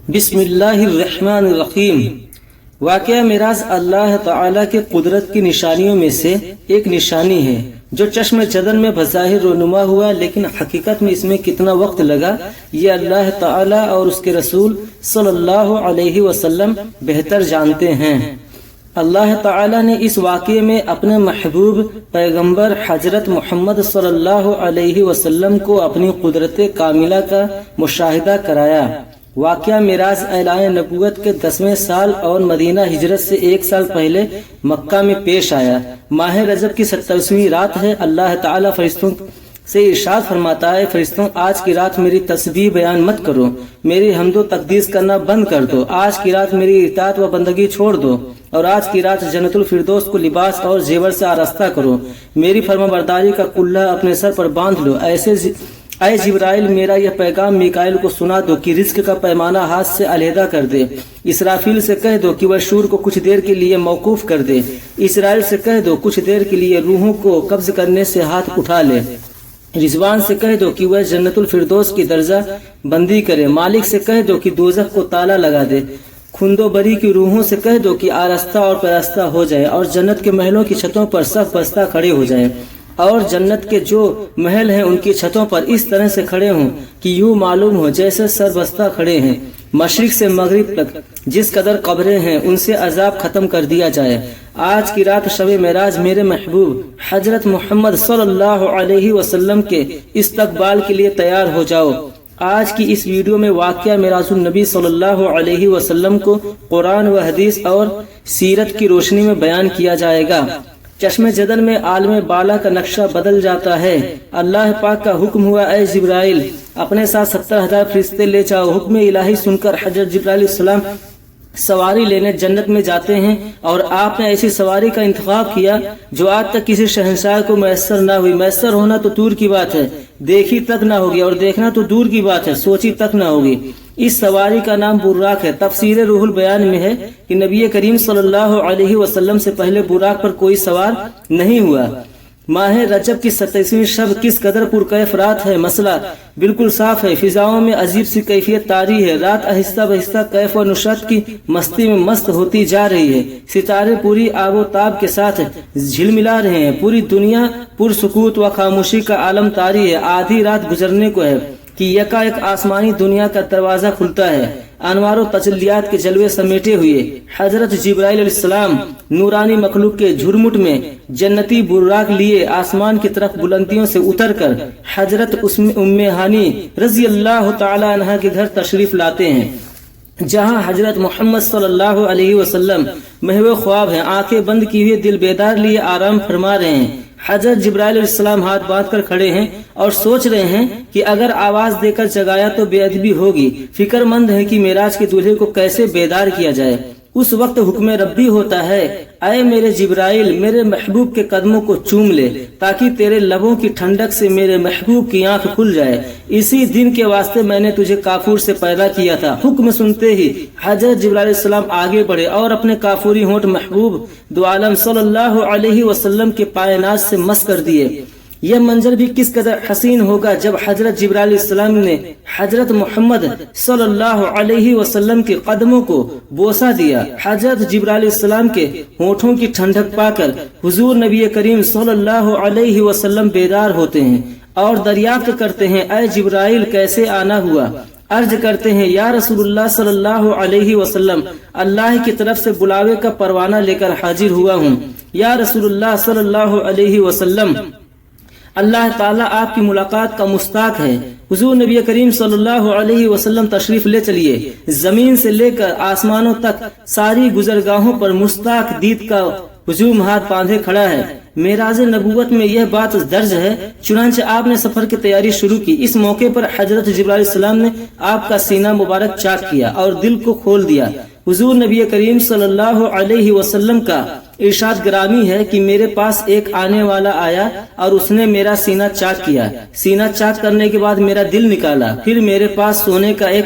بسم اللہ الرحمن الرحیم۔ واقعہ معراج اللہ تعالیٰ کے قدرت کی نشانیوں میں سے ایک نشانی ہے جو چشم چدن میں بظاہر رونما ہوا، لیکن حقیقت میں اس میں کتنا وقت لگا یہ اللہ تعالیٰ اور اس کے رسول صلی اللہ علیہ وسلم بہتر جانتے ہیں۔ اللہ تعالیٰ نے اس واقعے میں اپنے محبوب پیغمبر حضرت محمد صلی اللہ علیہ وسلم کو اپنی قدرت کاملہ کا مشاہدہ کرایا۔ واقعہ معراج اعلان نبوت کے 10ویں سال اور مدینہ ہجرت سے 1 سال پہلے مکہ میں پیش آیا۔ ماہ رجب کی 27ویں رات ہے۔ اللہ تعالیٰ فرشتوں سے ارشاد فرماتا ہے، فرشتوں آج کی رات میری تسبیح بیان مت کرو، میری حمد و تقدیس کرنا بند کر دو، آج کی رات میری اطاعت و بندگی چھوڑ دو، اور آج کی رات جنت الفردوس کو لباس اور زیور سے آراستہ کرو، میری فرما برداری کا کلہ اپنے سر پر باندھ لو۔ اے جبرائیل، میرا یہ پیغام میکائیل کو سنا دو کہ رزق کا پیمانہ ہاتھ سے علیحدہ کر دے۔ اسرافیل سے کہہ دو کہ وہ شور کو کچھ دیر کے لیے موقوف کر دے۔ اسرائیل سے کہہ دو کچھ دیر کے لیے روحوں کو قبض کرنے سے ہاتھ اٹھا لے۔ رضوان سے کہہ دو کہ وہ جنت الفردوس کی درجہ بندی کرے۔ مالک سے کہہ دو کہ دوزخ کو تالا لگا دے۔ خندو بری کی روحوں سے کہہ دو کہ آراستہ اور پیراستہ ہو جائے، اور جنت کے محلوں کی چھتوں پر صف بستہ کھڑے ہو جائیں، اور جنت کے جو محل ہیں ان کی چھتوں پر اس طرح سے کھڑے ہوں کہ یوں معلوم ہو جیسے سربستہ کھڑے ہیں۔ مشرق سے مغرب تک جس قدر قبریں ہیں ان سے عذاب ختم کر دیا جائے۔ آج کی رات شب معراج میرے محبوب حضرت محمد صلی اللہ علیہ وسلم کے استقبال کے لیے تیار ہو جاؤ۔ آج کی اس ویڈیو میں واقعہ معراج النبی صلی اللہ علیہ وسلم کو قرآن و حدیث اور سیرت کی روشنی میں بیان کیا جائے گا۔ چشم جدن میں عالم بالا کا نقشہ بدل جاتا ہے۔ اللہ پاک کا حکم ہوا، اے جبرائیل اپنے ساتھ 70,000 فرشتے لے جاؤ۔ حکم الہی سن کر حضرت جبرائیل علیہ السلام سواری لینے جنت میں جاتے ہیں، اور آپ نے ایسی سواری کا انتخاب کیا جو آج تک کسی شہنشاہ کو میسر نہ ہوئی۔ میسر ہونا تو دور کی بات ہے، دیکھی تک نہ ہوگی، اور دیکھنا تو دور کی بات ہے، سوچی تک نہ ہوگی۔ اس سواری کا نام براق ہے۔ تفسیر روح البیان میں ہے کہ نبی کریم صلی اللہ علیہ وسلم سے پہلے براق پر کوئی سوار نہیں ہوا۔ ماہ رجب کی 27ویں شب کس قدر پرکیف رات ہے، مسئلہ بالکل صاف ہے۔ فضاؤں میں عجیب سی کیفیت طاری ہے۔ رات آہستہ بہستہ کیف و نشاط کی مستی میں مست ہوتی جا رہی ہے۔ ستارے پوری آب و تاب کے ساتھ جھلملا رہے ہیں۔ پوری دنیا پرسکوت و خاموشی کا عالم طاری ہے۔ آدھی رات گزرنے کو ہے کہ یکا ایک آسمانی دنیا کا دروازہ کھلتا ہے۔ انوار و تجلیات کے جلوے سمیٹے ہوئے حضرت جبرائیل علیہ السلام نورانی مخلوق کے جھرمٹ میں جنتی براق لیے آسمان کی طرف بلندیوں سے اتر کر حضرت ام ہانی رضی اللہ تعالی عنہ کے گھر تشریف لاتے ہیں، جہاں حضرت محمد صلی اللہ علیہ وسلم محو خواب ہیں، آنکھیں بند کی ہوئے دل بیدار لیے آرام فرما رہے ہیں۔ حضرت جبرائیل علیہ السلام ہاتھ باندھ کر کھڑے ہیں اور سوچ رہے ہیں کہ اگر آواز دے کر جگایا تو بے ادبی ہوگی۔ فکر مند ہے کہ معراج کے دولہے کو کیسے بیدار کیا جائے۔ اس وقت حکم ربی ہوتا ہے، اے میرے جبرائیل میرے محبوب کے قدموں کو چوم لے تاکہ تیرے لبوں کی ٹھنڈک سے میرے محبوب کی آنکھ کھل جائے۔ اسی دن کے واسطے میں نے تجھے کافور سے پیدا کیا تھا۔ حکم سنتے ہی حضرت جبرائیل علیہ السلام آگے بڑھے اور اپنے کافوری ہونٹ محبوب دو عالم صلی اللہ علیہ وسلم کے پائے ناز سے مس کر دیے۔ یہ منظر بھی کس قدر حسین ہوگا جب حضرت جبرائیل علیہ السلام نے حضرت محمد صلی اللہ علیہ وسلم کے قدموں کو بوسہ دیا۔ حضرت جبرائیل علیہ السلام کے ہونٹوں کی ٹھنڈک پا کر حضور نبی کریم صلی اللہ علیہ وسلم بیدار ہوتے ہیں اور دریافت کرتے ہیں، اے جبرائیل کیسے آنا ہوا؟ عرض کرتے ہیں، یا رسول اللہ صلی اللہ علیہ وسلم اللہ کی طرف سے بلاوے کا پروانہ لے کر حاضر ہوا ہوں۔ یا رسول اللہ صلی اللہ علیہ وسلم اللہ تعالیٰ آپ کی ملاقات کا مستاق ہے۔ حضور نبی کریم صلی اللہ علیہ وسلم تشریف لے چلیے۔ زمین سے لے کر آسمانوں تک ساری گزرگاہوں پر مستاق دید کا ہجوم ہاتھ باندھے کھڑا ہے۔ معراج نبوت میں یہ بات درج ہے۔ چنانچہ آپ نے سفر کی تیاری شروع کی۔ اس موقع پر حضرت جبرائیل علیہ السلام نے آپ کا سینہ مبارک چاک کیا اور دل کو کھول دیا۔ حضور نبی کریم صلی اللہ علیہ وسلم کا ارشاد گرامی ہے کہ میرے پاس ایک آنے والا آیا اور اس نے میرا سینہ چاک کیا۔ سینہ چاک کرنے کے بعد میرا دل نکالا، پھر میرے پاس سونے کا ایک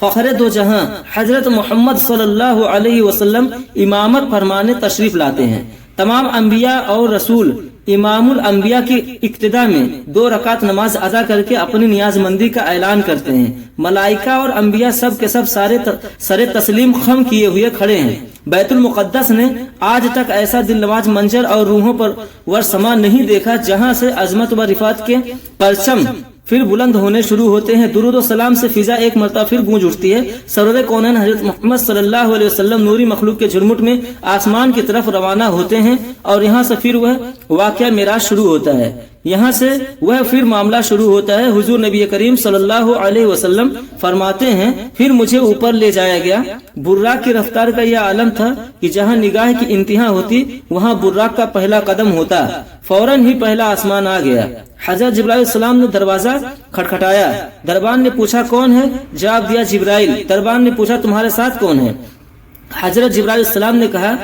فخر دو جہاں حضرت محمد صلی اللہ علیہ وسلم امامت فرمانے تشریف لاتے ہیں۔ تمام انبیاء اور رسول امام الانبیاء کی اقتداء میں 2 رکعت نماز ادا کر کے اپنی نیاز مندی کا اعلان کرتے ہیں۔ ملائکہ اور انبیاء سب کے سب سارے تسلیم خم کیے ہوئے کھڑے ہیں۔ بیت المقدس نے آج تک ایسا دلنواز منظر اور روحوں پر ورسما نہیں دیکھا جہاں سے عظمت و رفعت کے پرچم پھر بلند ہونے شروع ہوتے ہیں۔ درود و سلام سے فضا ایک مرتبہ پھر گونج اٹھتی ہے۔ سرور کونین حضرت محمد صلی اللہ علیہ وسلم نوری مخلوق کے جھرمٹ میں آسمان کی طرف روانہ ہوتے ہیں اور یہاں سے پھر وہ واقعہ معراج شروع ہوتا ہے۔ یہاں سے وہ پھر معاملہ شروع ہوتا ہے۔ حضور نبی کریم صلی اللہ علیہ وسلم فرماتے ہیں پھر مجھے اوپر لے جایا گیا۔ براق کی رفتار کا یہ عالم تھا کہ جہاں نگاہ کی انتہا ہوتی وہاں براق کا پہلا قدم ہوتا۔ فوراً ہی پہلا آسمان آ گیا۔ حضرت جبرائیل علیہ السلام نے دروازہ کھٹکھٹایا۔ دربان نے پوچھا کون ہے؟ جواب دیا جبرائیل۔ دربان نے پوچھا تمہارے ساتھ کون ہے؟ حضرت جبرائیل علیہ السلام نے کہا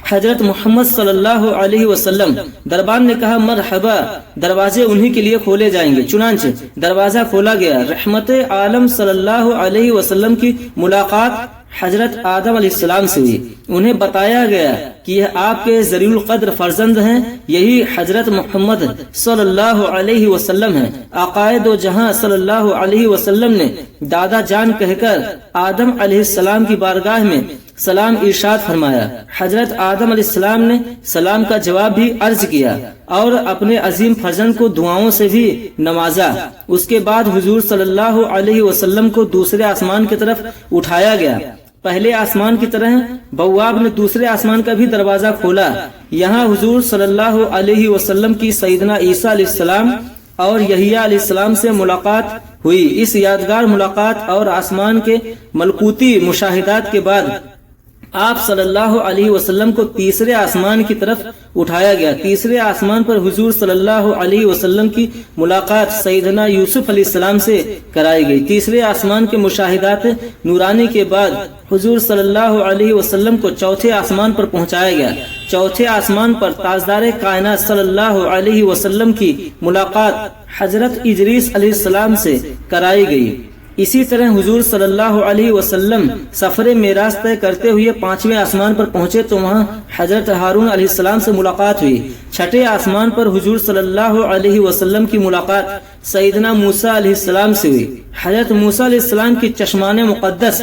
حضرت محمد صلی اللہ علیہ وسلم۔ دربان نے کہا مرحبا، دروازے انہی کے لیے کھولے جائیں گے۔ چنانچہ دروازہ کھولا گیا۔ رحمت عالم صلی اللہ علیہ وسلم کی ملاقات حضرت آدم علیہ السلام سے ہوئی۔ انہیں بتایا گیا کہ یہ آپ کے ذریع القدر فرزند ہیں، یہی حضرت محمد صلی اللہ علیہ وسلم ہیں۔ آقائے دو جہاں صلی اللہ علیہ وسلم نے دادا جان کہہ کر آدم علیہ السلام کی بارگاہ میں سلام ارشاد فرمایا۔ حضرت آدم علیہ السلام نے سلام کا جواب بھی عرض کیا اور اپنے عظیم فرزند کو دعاؤں سے بھی نوازا۔ اس کے بعد حضور صلی اللہ علیہ وسلم کو دوسرے آسمان کی طرف اٹھایا گیا۔ پہلے آسمان کی طرح بواب نے دوسرے آسمان کا بھی دروازہ کھولا۔ یہاں حضور صلی اللہ علیہ وسلم کی سیدنا عیسیٰ علیہ السلام اور یحییٰ علیہ السلام سے ملاقات ہوئی۔ اس یادگار ملاقات اور آسمان کے ملکوتی مشاہدات کے بعد آپ صلی اللہ علیہ وسلم کو تیسرے آسمان کی طرف اٹھایا گیا۔ تیسرے آسمان پر حضور صلی اللہ علیہ وسلم کی ملاقات سیدنا یوسف علیہ السلام سے کرائی گئی۔ تیسرے آسمان کے مشاہدات نورانی کے بعد حضور صلی اللہ علیہ وسلم کو چوتھے آسمان پر پہنچایا گیا۔ چوتھے آسمان پر تاجدار کائنات صلی اللہ علیہ وسلم کی ملاقات حضرت ادریس علیہ السلام سے کرائی گئی۔ اسی طرح حضور صلی اللہ علیہ وسلم سفر معراج طے کرتے ہوئے 5ویں آسمان پر پہنچے تو وہاں حضرت ہارون علیہ السلام سے ملاقات ہوئی۔ 6ٹھے آسمان پر حضور صلی اللہ علیہ وسلم کی ملاقات سیدنا موسیٰ علیہ السلام سے ہوئی۔ حضرت موسیٰ علیہ السلام کی چشمان مقدس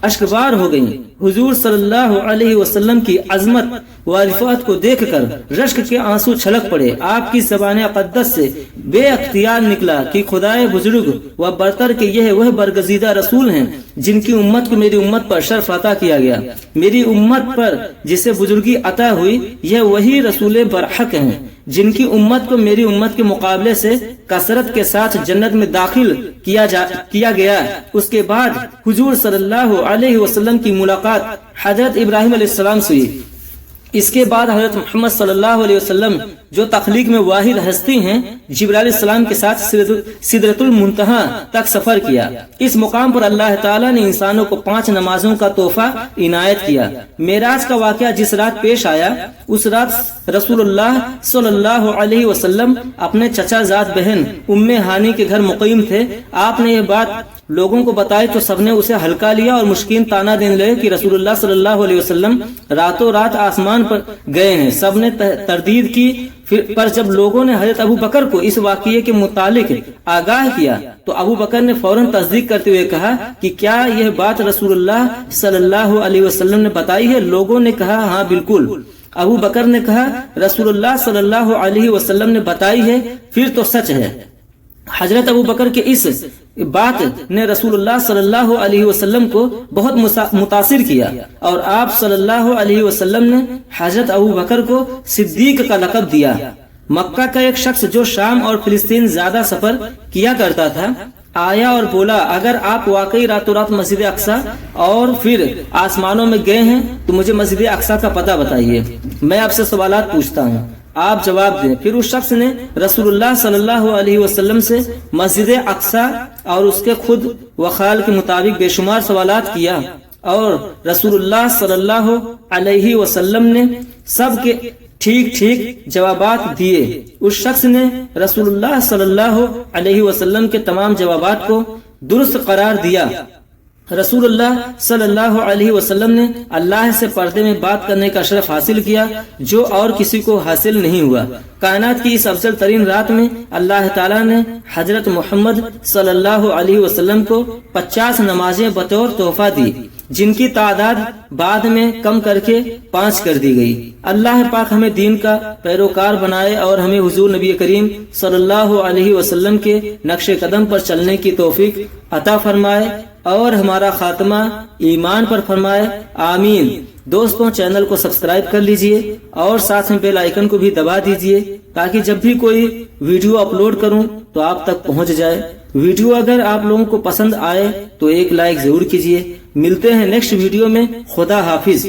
اشکبار ہو گئیں۔ حضور صلی اللہ علیہ وسلم کی عظمت و رفعت کو دیکھ کر رشک کے آنسو چھلک پڑے۔ آپ کی زبان اقدس سے بے اختیار نکلا کہ خدائے بزرگ و برتر کے یہ وہ برگزیدہ رسول ہیں جن کی امت کو میری امت پر شرف عطا کیا گیا۔ میری امت پر جسے بزرگی عطا ہوئی یہ وہی رسول برحق ہیں جن کی امت کو میری امت کے مقابلے سے کثرت کے ساتھ جنت میں داخل کیا گیا۔ اس کے بعد حضور صلی اللہ علیہ وسلم کی ملاقات حضرت ابراہیم علیہ السلام سے ہوئی۔ اس کے بعد حضرت محمد صلی اللہ علیہ وسلم جو تخلیق میں واحد ہستی ہیں جبرائیل علیہ السلام کے ساتھ سدرۃ المنتہا تک سفر کیا۔ اس مقام پر اللہ تعالیٰ نے انسانوں کو 5 نمازوں کا تحفہ عنایت کیا۔ معراج کا واقعہ جس رات پیش آیا اس رات رسول اللہ صلی اللہ علیہ وسلم اپنے چچا زاد بہن ام ہانی کے گھر مقیم تھے۔ آپ نے یہ بات لوگوں کو بتائی تو سب نے اسے ہلکا لیا اور مشکین تانا دینے لگے کہ رسول اللہ صلی اللہ علیہ وسلم راتوں رات آسمان پر گئے ہیں۔ سب نے تردید کی، پر جب لوگوں نے حضرت ابو بکر کو اس واقعے کے متعلق آگاہ کیا تو ابو بکر نے فوراً تصدیق کرتے ہوئے کہا کہ کیا یہ بات رسول اللہ صلی اللہ علیہ وسلم نے بتائی ہے؟ لوگوں نے کہا ہاں بالکل۔ ابو بکر نے کہا رسول اللہ صلی اللہ علیہ وسلم نے بتائی ہے پھر تو سچ ہے۔ حضرت ابو بکر کے اس بات نے رسول اللہ صلی اللہ علیہ وسلم کو بہت متاثر کیا اور آپ صلی اللہ علیہ وسلم نے حضرت ابو بکر کو صدیق کا لقب دیا۔ مکہ کا ایک شخص جو شام اور فلسطین زیادہ سفر کیا کرتا تھا آیا اور بولا اگر آپ واقعی راتوں رات مسجد اقصی اور پھر آسمانوں میں گئے ہیں تو مجھے مسجد اقصی کا پتہ بتائیے، میں آپ سے سوالات پوچھتا ہوں، آپ جواب دیں۔ پھر اس شخص نے رسول اللہ صلی اللہ علیہ وسلم سے مسجد اقصی اور اس کے خود و خیال کے مطابق بے شمار سوالات کیا اور رسول اللہ صلی اللہ علیہ وسلم نے سب کے ٹھیک ٹھیک جوابات دیے۔ اس شخص نے رسول اللہ صلی اللہ علیہ وسلم کے تمام جوابات کو درست قرار دیا۔ رسول اللہ صلی اللہ علیہ وسلم نے اللہ سے پردے میں بات کرنے کا شرف حاصل کیا جو اور کسی کو حاصل نہیں ہوا۔ کائنات کی اس افضل ترین رات میں اللہ تعالیٰ نے حضرت محمد صلی اللہ علیہ وسلم کو 50 نمازیں بطور تحفہ دی، جن کی تعداد بعد میں کم کر کے 5 کر دی گئی۔ اللہ پاک ہمیں دین کا پیروکار بنائے اور ہمیں حضور نبی کریم صلی اللہ علیہ وسلم کے نقش قدم پر چلنے کی توفیق عطا فرمائے اور ہمارا خاتمہ ایمان پر فرمائے، آمین۔ دوستوں، چینل کو سبسکرائب کر لیجئے اور ساتھ میں بیل آئیکن کو بھی دبا دیجئے تاکہ جب بھی کوئی ویڈیو اپلوڈ کروں تو آپ تک پہنچ جائے۔ ویڈیو اگر آپ لوگوں کو پسند آئے تو ایک لائک ضرور کیجئے۔ ملتے ہیں نیکسٹ ویڈیو میں۔ خدا حافظ۔